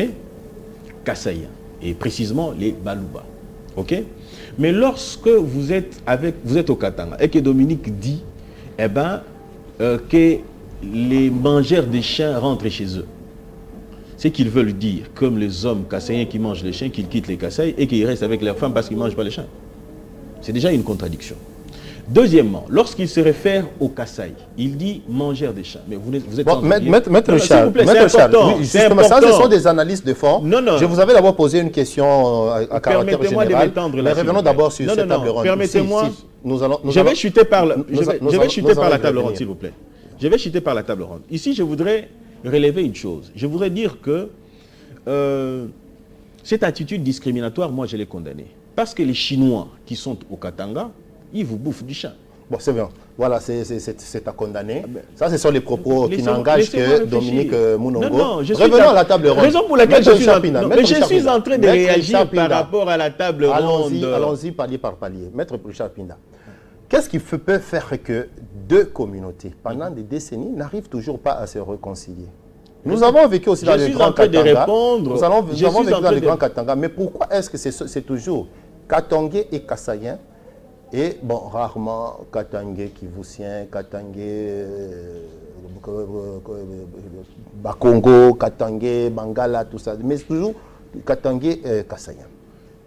Kassaïens, et précisément les Balouba, ok. Mais lorsque vous êtes au Katanga et que Dominique dit, eh ben, que les mangeurs des chiens rentrent chez eux, c'est qu'ils veulent dire, comme les hommes Kassaïens qui mangent les chiens, qu'ils quittent les Kassaïs et qu'ils restent avec leurs femmes parce qu'ils ne mangent pas les chiens. C'est déjà une contradiction. Deuxièmement, lorsqu'il se réfère au Kasaï, il dit mangeur des chats. Mais vous êtes bon, Maître Richard, oui, justement, ça, ce sont des analyses de fond. Non. Je vous avais d'abord posé une question à caractère général. Mais revenons d'abord sur cette table ronde. Permettez-moi, je vais chuter par la table ronde, s'il vous plaît. Je vais chuter par la table ronde. Ici, je voudrais relever une chose. Je voudrais dire que cette attitude discriminatoire, moi, je l'ai condamnée. Parce que les Chinois qui sont au Katanga, ils vous bouffent du chat. Bon, c'est bien. Voilà, c'est à condamner. Ça, ce sont les propos qui n'engagent que Dominique Mounongo. Non, revenons à la table ronde. Raison pour laquelle je suis en train de réagir par rapport à la table ronde. Allons-y palier par palier. Maître Richard Pinda, qu'est-ce qui peut faire que deux communautés, pendant des décennies, n'arrivent toujours pas à se réconcilier? Nous avons vécu aussi dans les grands Katanga. Nous avons vécu dans les grands Katanga. Mais pourquoi est-ce que c'est toujours Katangais et Kassaïens? Et bon, rarement Katangais Kivussien, Katangais Bakongo, Katangais Bangala, tout ça. Mais c'est toujours Katangais Kassaïens.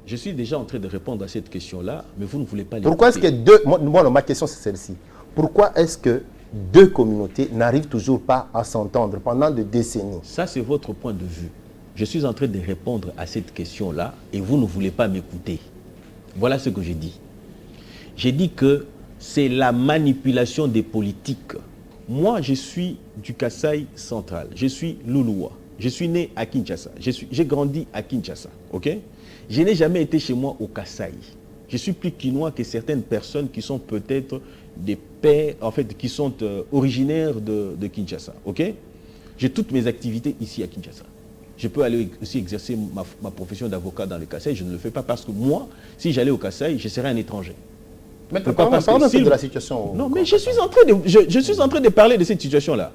Je suis déjà en train de répondre à cette question-là, mais vous ne voulez pas l'écouter. Pourquoi est-ce que deux... Moi, ma question c'est celle-ci. Pourquoi est-ce que deux communautés n'arrivent toujours pas à s'entendre pendant des décennies? Ça, c'est votre point de vue. Je suis en train de répondre à cette question-là et vous ne voulez pas m'écouter. Voilà ce que j'ai dit. J'ai dit que c'est la manipulation des politiques. Moi, je suis du Kasaï central. Je suis Louloua. Je suis né à Kinshasa. J'ai grandi à Kinshasa. Ok? Je n'ai jamais été chez moi au Kasaï. Je suis plus quinois que certaines personnes qui sont peut-être des pères, en fait, qui sont originaires de Kinshasa. Ok? J'ai toutes mes activités ici à Kinshasa. Je peux aller aussi exercer ma profession d'avocat dans le Kasaï. Je ne le fais pas parce que moi, si j'allais au Kasaï, je serais un étranger. Mais parlons un peu de la situation. Non, mais je suis en train de parler de cette situation-là.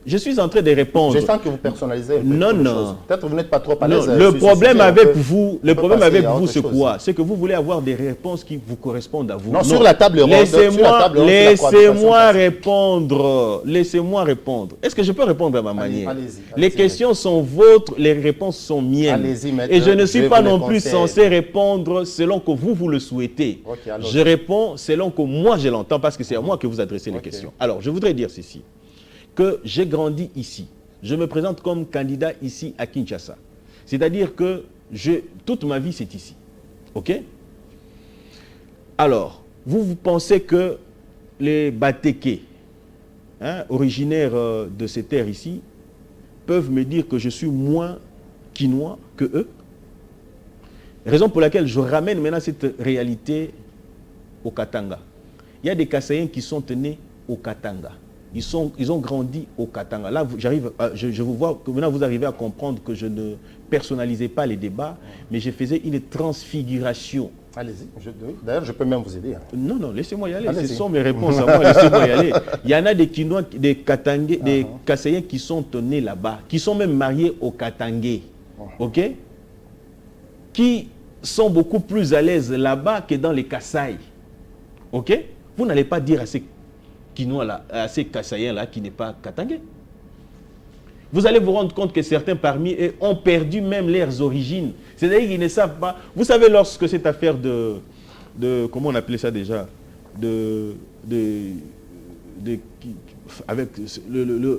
Je suis en train de répondre. Je sens que vous personnalisez. Non. Peut-être que vous n'êtes pas trop à l'aise. Le problème avec vous, c'est quoi? C'est que vous voulez avoir des réponses qui vous correspondent à vous. Non, sur la table ronde. Laissez-moi répondre. Laissez-moi répondre. Est-ce que je peux répondre à ma manière? Allez-y. Les questions sont vôtres, les réponses sont miennes. Allez-y, maître. Et je ne suis pas non plus censé répondre selon que vous le souhaitez. Je réponds selon que moi je l'entends parce que c'est à moi que vous adressez les questions. Alors, je voudrais dire ceci. Que j'ai grandi ici. Je me présente comme candidat ici à Kinshasa. C'est-à-dire que toute ma vie, c'est ici. OK? Alors, vous pensez que les Batéké, originaires de ces terres ici, peuvent me dire que je suis moins quinois que eux? Raison pour laquelle je ramène maintenant cette réalité au Katanga. Il y a des Kassaïens qui sont nés au Katanga. Ils ont grandi au Katanga. Là, je vous vois que maintenant vous arrivez à comprendre que je ne personnalisais pas les débats, mais je faisais une transfiguration. Allez-y. D'ailleurs, je peux même vous aider. Non, laissez-moi y aller. Ce sont mes réponses à moi. Laissez-moi y aller. Il y en a des Kinois, des Katangais, des Kassaïens qui sont nés là-bas, qui sont même mariés au Katangais. OK? Qui sont beaucoup plus à l'aise là-bas que dans les Kasaï. OK? Vous n'allez pas dire à ces Quinois là, à ces Kassaïens là qui n'est pas Katangais. Vous allez vous rendre compte que certains parmi eux ont perdu même leurs origines. C'est-à-dire qu'ils ne savent pas. Vous savez, lorsque cette affaire de comment on appelait ça déjà,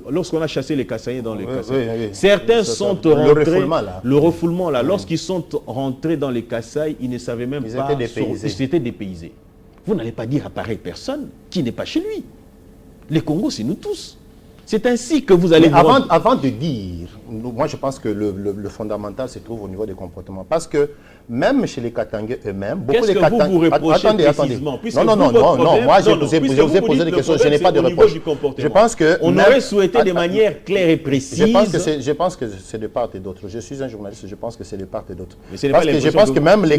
lorsqu'on a chassé les Kassaïens dans les Kassaïs, certains sont rentrés, le refoulement là, lorsqu'ils sont rentrés dans les Kassaïs, ils ne savaient même pas, ils étaient dépaysés. Vous n'allez pas dire à pareille personne qui n'est pas chez lui. Les Congos, c'est nous tous. C'est ainsi que vous allez... Avant de dire, moi je pense que le fondamental se trouve au niveau des comportements. Parce que même chez les Katangais eux-mêmes, beaucoup de Katangais... Vous reprochez précisément? Non, moi je vous ai posé des questions, je n'ai pas de réponse. Je pense que... On aurait souhaité de manière claire et précise... Je pense que c'est de part et d'autre. Je suis un journaliste, je pense que c'est de part et d'autre. Mais ce n'est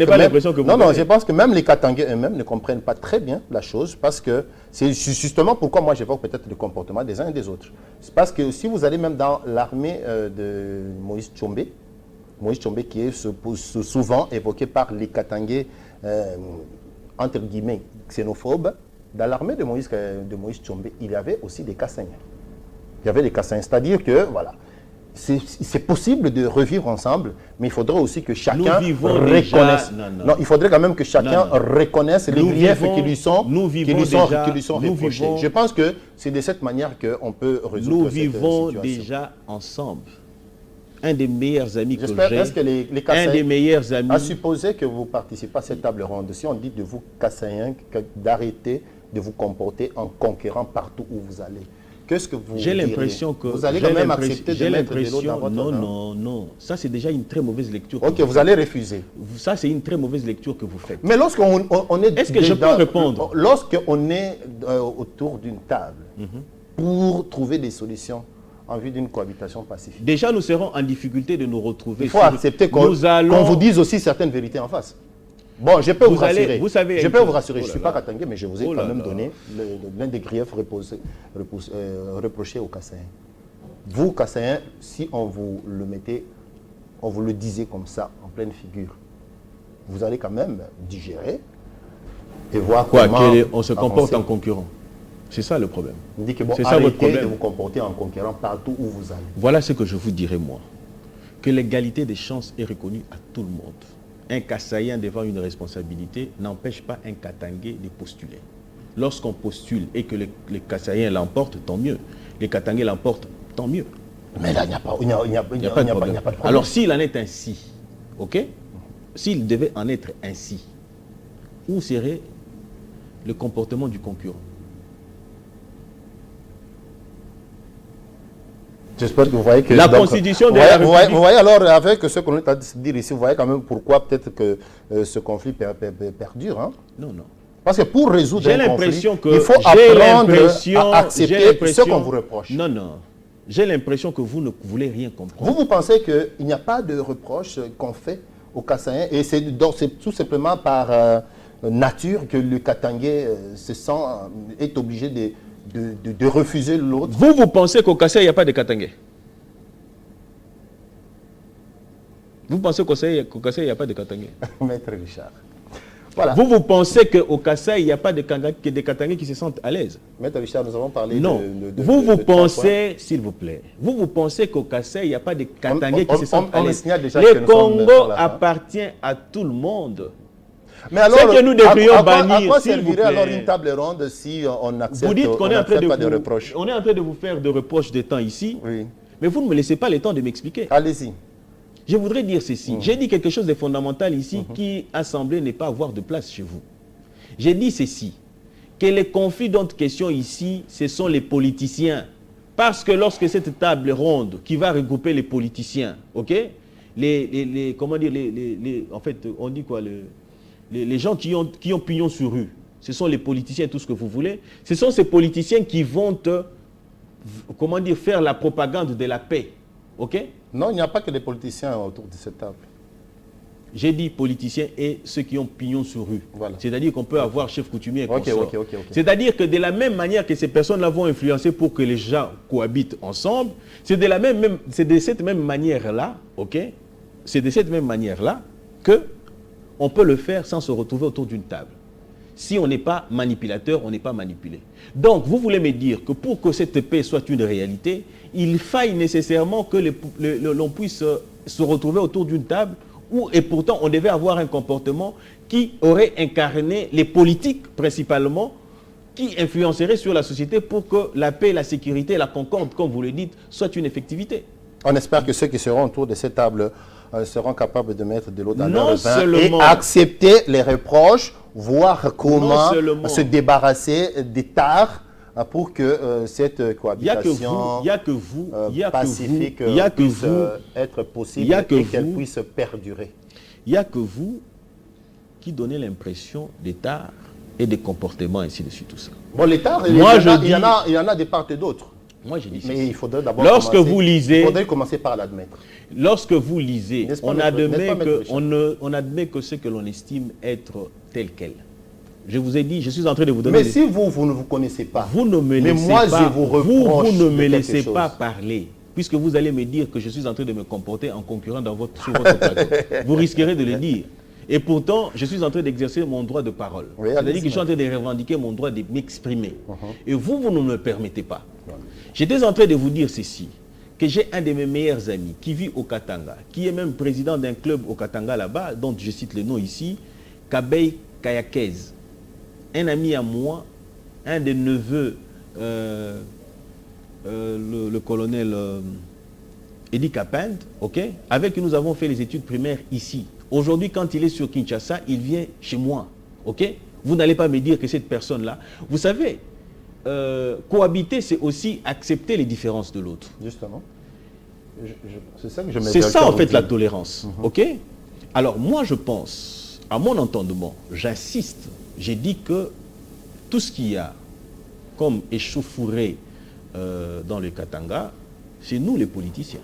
pas l'impression que vous... Non, je pense que même les Katangais eux-mêmes ne comprennent pas très bien la chose parce que c'est justement pourquoi moi j'évoque peut-être le comportement des uns et des autres. C'est parce que si vous allez même dans l'armée de Moïse Tshombe qui est souvent évoqué par les Katangais, entre guillemets, xénophobes, dans l'armée de Moïse Tshombe, il y avait aussi des Kassaïens. Il y avait des Kassaïens, c'est-à-dire que, voilà, c'est possible de revivre ensemble, mais il faudrait aussi que chacun reconnaisse. Non, il faudrait quand même que chacun reconnaisse les griefs qui lui sont reprochés. Je pense que c'est de cette manière qu'on peut résoudre cette situation. Nous vivons déjà ensemble. Un des meilleurs amis que j'ai, est-ce que les Kassaïens, un des meilleurs amis... À supposer que vous participez à cette table ronde, si on dit de vous, Kassaïens, d'arrêter de vous comporter en conquérant partout où vous allez, qu'est-ce que vous J'ai direz? l'impression que... Vous allez quand même accepter de mettre de l'eau dans votre Non, vin? non, non. Ça, c'est déjà une très mauvaise lecture. Ok, vous allez refuser. Ça, c'est une très mauvaise lecture que vous faites. Mais lorsqu'on est... Est-ce que je peux répondre? Lorsqu'on est autour d'une table pour trouver des solutions en vue d'une cohabitation pacifique. Déjà, nous serons en difficulté de nous retrouver. Il faut accepter qu'on vous dise aussi certaines vérités en face. Bon, je peux vous rassurer. Vous savez, je peux vous rassurer. Je ne suis pas Katangé, mais je vous ai quand même donné l'un des griefs reprochés aux Kassaïens. Vous, Kassaïens, si on vous le mettait, on vous le disait comme ça, en pleine figure, vous allez quand même digérer et voir comment on se comporte en concurrent. C'est ça le problème. On dit que bon, c'est ça votre problème. De vous comporter en conquérant partout où vous allez. Voilà ce que je vous dirais moi. Que l'égalité des chances est reconnue à tout le monde. Un Kassaïen devant une responsabilité n'empêche pas un Katangé de postuler. Lorsqu'on postule et que les Kassaïens l'emportent, tant mieux. Les Katangés l'emportent, tant mieux. Mais là, il n'y a pas de problème. Alors s'il en est ainsi, ok? S'il devait en être ainsi, où serait le comportement du concurrent? J'espère que vous voyez que... La constitution de la République... Vous voyez alors, avec ce qu'on est à dire ici, vous voyez quand même pourquoi peut-être que ce conflit perdure. Hein? Non, non. Parce que pour résoudre un conflit, il faut apprendre à accepter ce qu'on vous reproche. Non, non. J'ai l'impression que vous ne voulez rien comprendre. Vous pensez qu'il n'y a pas de reproche qu'on fait aux Kassaïens et c'est tout simplement par nature que le Katangé est obligé de refuser l'autre. Vous pensez qu'au Kassai, il n'y a pas de Katangé? Vous pensez qu'au Kassai, il n'y a pas de Katangé? Maître Richard. Voilà. Vous pensez qu'au Kassai, il n'y a pas de Katangé qui se sentent à l'aise? Maître Richard, nous avons parlé non. Vous pensez, s'il vous plaît, vous pensez qu'au Kassai, il n'y a pas de Katangé qui se sentent à l'aise? Le Congo appartient à tout le monde. Mais alors, que nous devrions bannir, à quoi servirait alors une table ronde si on accepte, vous dites qu'on pas de reproches? On est en train de vous faire de reproches de temps ici, oui. Mais vous ne me laissez pas le temps de m'expliquer. Allez-y. Je voudrais dire ceci. J'ai dit quelque chose de fondamental ici qui a semblé ne pas avoir de place chez vous. J'ai dit ceci, que les conflits dont question ici, ce sont les politiciens. Parce que lorsque cette table ronde qui va regrouper les politiciens, ok, comment dire, en fait, on dit quoi, les gens qui ont pignon sur rue, ce sont les politiciens, tout ce que vous voulez. Ce sont ces politiciens qui vont comment dire, faire la propagande de la paix. Ok? Non, il n'y a pas que des politiciens autour de cette table. J'ai dit politiciens et ceux qui ont pignon sur rue. Voilà. C'est-à-dire qu'on peut avoir chef coutumier et consort. C'est-à-dire que de la même manière que ces personnes-là vont influencer pour que les gens cohabitent ensemble, c'est de cette même manière-là, ok? C'est de cette même manière-là que on peut le faire sans se retrouver autour d'une table. Si on n'est pas manipulateur, on n'est pas manipulé. Donc, vous voulez me dire que pour que cette paix soit une réalité, il faille nécessairement que l'on puisse se retrouver autour d'une table où, et pourtant, on devait avoir un comportement qui aurait incarné les politiques, principalement, qui influencerait sur la société pour que la paix, la sécurité, la concorde, comme vous le dites, soit une effectivité. On espère que ceux qui seront autour de cette table seront capables de mettre de l'eau dans leur vin et accepter les reproches, voir comment se débarrasser des tares pour que cette cohabitation pacifique puisse être possible et qu'elle puisse perdurer. Il n'y a que vous qui donnez l'impression des tares et des comportements, ainsi de suite, tout ça. Bon, les tares, il y en a de part et d'autre. Moi, je dis mais il faudrait d'abord commencer par l'admettre. Lorsque vous lisez, on admet que ce que l'on estime être tel quel. Je vous ai dit, je suis en train de vous donner... Mais si vous ne vous connaissez pas, vous ne me laissez pas, vous ne me laissez pas parler, puisque vous allez me dire que je suis en train de me comporter en concurrent sur votre plateau. Vous risquerez de le dire. Et pourtant, je suis en train d'exercer mon droit de parole. Oui, c'est-à-dire que je suis en train de revendiquer mon droit de m'exprimer. Et vous ne me le permettez pas. J'étais en train de vous dire ceci, que j'ai un de mes meilleurs amis qui vit au Katanga, qui est même président d'un club au Katanga là-bas, dont je cite le nom ici, Kabey Kayakez. Un ami à moi, un des neveux, le colonel Edi Kapend, okay, avec qui nous avons fait les études primaires ici. Aujourd'hui, quand il est sur Kinshasa, il vient chez moi. Okay? Vous n'allez pas me dire que cette personne-là... Vous savez, cohabiter, c'est aussi accepter les différences de l'autre. Justement. C'est ça que je C'est ça, en fait, la tolérance. OK? Alors, moi, je pense, à mon entendement, j'insiste, j'ai dit que tout ce qu'il y a comme échauffourée dans le Katanga, c'est nous, les politiciens.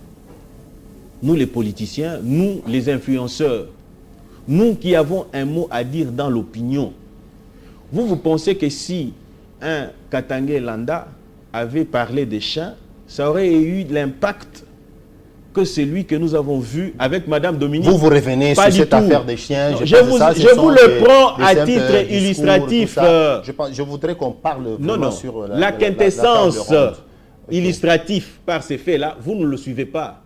Nous, les politiciens, nous, les influenceurs, nous qui avons un mot à dire dans l'opinion. Vous pensez que si un Katangais lambda avait parlé des chiens, ça aurait eu l'impact que celui que nous avons vu avec Madame Dominique? Vous revenez sur cette affaire des chiens. Non, je vous le prends à titre illustratif. Je voudrais qu'on parle sur la quintessence illustrative par ces faits-là, vous ne le suivez pas.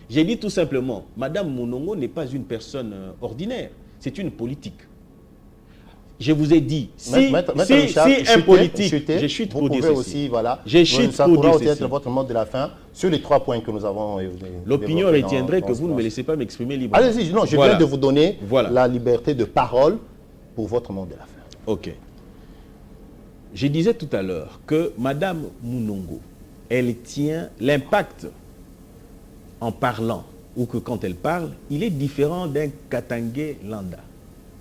J'ai dit tout simplement, Madame Monongo n'est pas une personne ordinaire, c'est une politique. Je vous ai dit, si un politique, je chute pour dire ceci. Aussi, voilà, je chute ça pour pourra dire aussi ceci. être votre mot de la fin sur les 3 points que nous avons. L'opinion retiendrait que vous ne me laissez pas m'exprimer librement. Allez-y, non, je viens de vous donner la liberté de parole pour votre mot de la fin. Ok. Je disais tout à l'heure que Madame Monongo, elle tient l'impact en parlant, ou que quand elle parle, il est différent d'un Katangais lambda.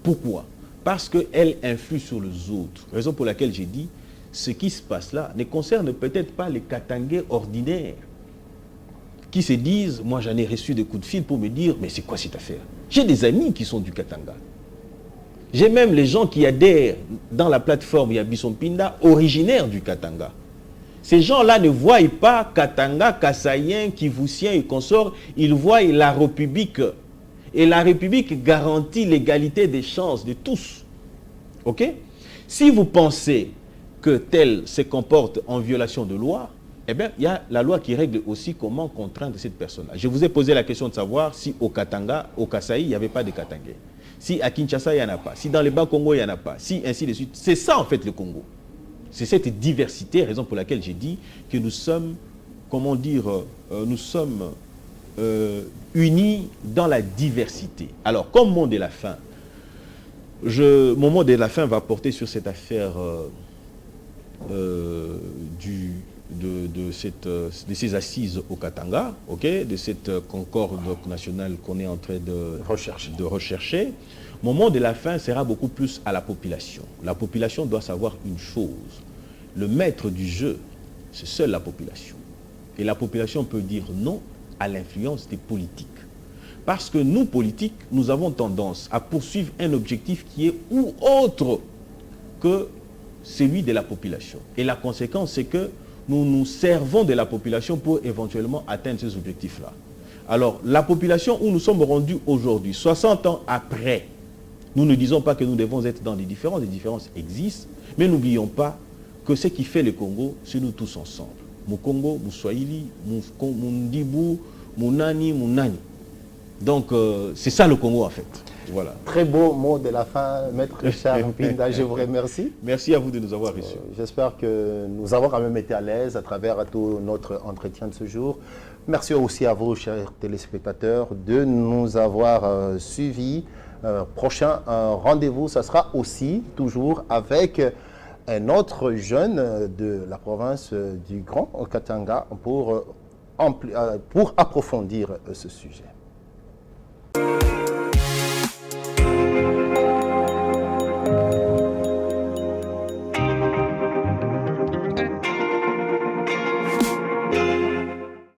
Pourquoi? Parce qu'elle influe sur les autres. Raison pour laquelle j'ai dit, ce qui se passe là ne concerne peut-être pas les Katangais ordinaires, qui se disent, moi j'en ai reçu des coups de fil pour me dire, mais c'est quoi cette affaire? J'ai des amis qui sont du Katanga. J'ai même les gens qui adhèrent dans la plateforme Yabison Pinda, originaires du Katanga. Ces gens-là ne voient pas Katanga, Kassaïen, Kivoussien et consorts, ils voient la République. Et la République garantit l'égalité des chances de tous. OK? Si vous pensez que tel se comporte en violation de loi, eh bien, il y a la loi qui règle aussi comment contraindre cette personne-là. Je vous ai posé la question de savoir si au Katanga, au Kasaï, il n'y avait pas de Katangais. Si à Kinshasa, il n'y en a pas. Si dans les Bas-Congo, il n'y en a pas. Si ainsi de suite. C'est ça, en fait, le Congo. C'est cette diversité, raison pour laquelle j'ai dit que nous sommes, comment dire, nous sommes unis dans la diversité. Alors, comme mot de la fin, mon mot de la fin va porter sur cette affaire de ces assises au Katanga, okay, de cette concorde nationale qu'on est en train de rechercher. Mon mot de la fin sera beaucoup plus à la population. La population doit savoir une chose. Le maître du jeu, c'est seule la population. Et la population peut dire non à l'influence des politiques. Parce que nous, politiques, nous avons tendance à poursuivre un objectif qui est ou autre que celui de la population. Et la conséquence, c'est que nous nous servons de la population pour éventuellement atteindre ces objectifs-là. Alors, la population où nous sommes rendus aujourd'hui, 60 ans après, nous ne disons pas que nous devons être dans des différences existent, mais n'oublions pas que ce qui fait le Congo, c'est nous tous ensemble. Mon Congo, mon Swahili, mon Ndibou, mon Nani, mon Nani. Donc, c'est ça le Congo en fait. Voilà. Très beau mot de la fin, Maître Richard Mpinda, je vous remercie. Merci à vous de nous avoir reçus. J'espère que nous avons quand même été à l'aise à travers tout notre entretien de ce jour. Merci aussi à vous, chers téléspectateurs, de nous avoir suivis. Prochain rendez-vous, ça sera aussi toujours avec un autre jeune de la province du Grand Katanga pour approfondir ce sujet.